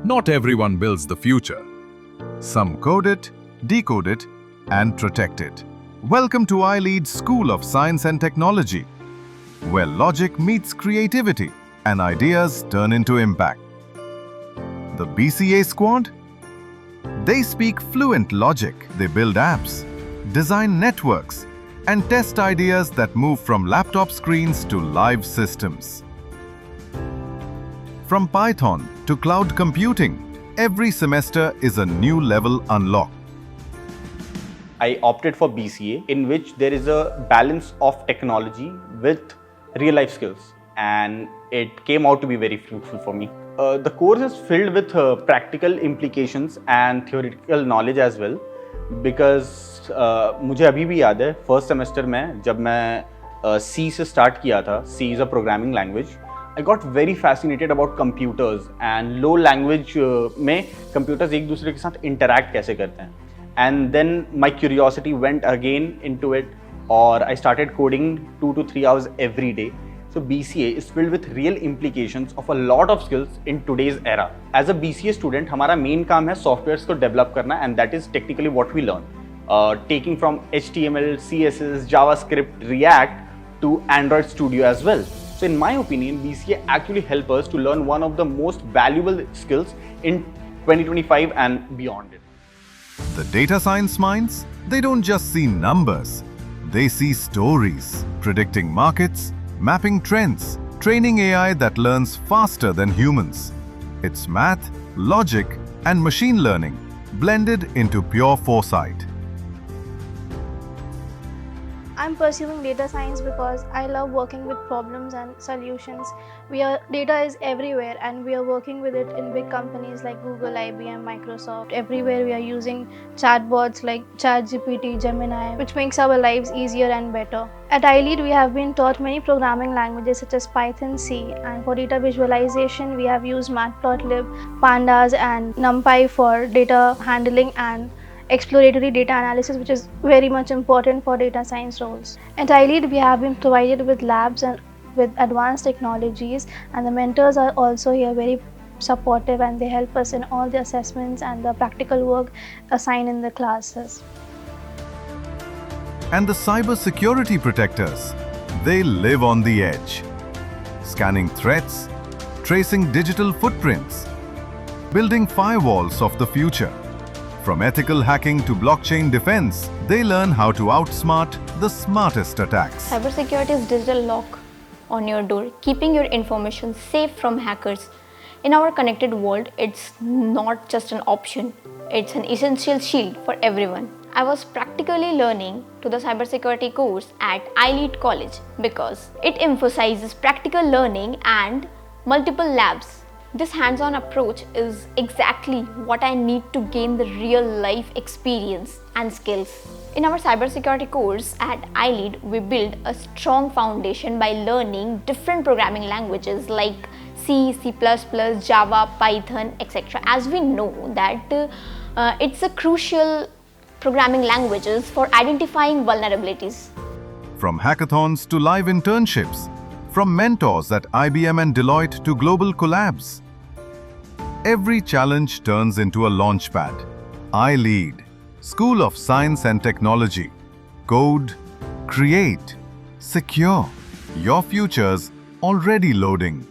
Not everyone builds the future. Some code it, decode it, and protect it. Welcome to iLEAD School of Science and Technology, where logic meets creativity and ideas turn into impact. The BCA squad? They speak fluent logic. They build apps, design networks, and test ideas that move from laptop screens to live systems. From Python to cloud computing, every semester is a new level unlocked. I opted for BCA, in which there is a balance of technology with real life skills, and it came out to be very fruitful for me. The course is filled with practical implications and theoretical knowledge as well, because मुझे अभी भी याद है first semester में जब मैं C से start किया था. C is a programming language. I got very fascinated about computers and low language में computers एक दूसरे के साथ interact कैसे करते हैं. And then my curiosity went again into it, or I started coding 2 to 3 hours every day. So BCA is filled with real implications of a lot of skills in today's era. As a BCA student, हमारा main काम है softwares को develop करना, and that is technically what we learn. Taking from HTML, CSS, JavaScript, React to Android Studio as well. So in my opinion, BCA actually helps us to learn one of the most valuable skills in 2025 and beyond it. The data science minds, they don't just see numbers. They see stories, predicting markets, mapping trends, training AI that learns faster than humans. It's math, logic, and machine learning blended into pure foresight. I'm pursuing data science because I love working with problems and solutions. Data is everywhere, and we are working with it in big companies like Google, IBM, Microsoft. Everywhere we are using chatbots like ChatGPT, Gemini, which makes our lives easier and better. At iLEAD, we have been taught many programming languages such as Python, C, and for data visualization, we have used Matplotlib, Pandas, and NumPy for data handling and exploratory data analysis, which is very much important for data science roles. At iLEAD, we have been provided with labs and with advanced technologies, and the mentors are also here very supportive, and they help us in all the assessments and the practical work assigned in the classes. And the cyber security protectors, they live on the edge, scanning threats, tracing digital footprints, building firewalls of the future. From ethical hacking to blockchain defense, they learn how to outsmart the smartest attacks. Cybersecurity is digital lock on your door, keeping your information safe from hackers. In our connected world, it's not just an option, it's an essential shield for everyone. I was practically learning to the cybersecurity course at iLEAD College because it emphasizes practical learning and multiple labs. This hands-on approach is exactly what I need to gain the real-life experience and skills. In our cybersecurity course at iLEAD, we build a strong foundation by learning different programming languages like C, C++, Java, Python, etc. As we know that it's a crucial programming languages for identifying vulnerabilities. From hackathons to live internships, from mentors at IBM and Deloitte to global collabs, every challenge turns into a launchpad. iLEAD, School of Science and Technology. Code, create, secure. Your future's already loading.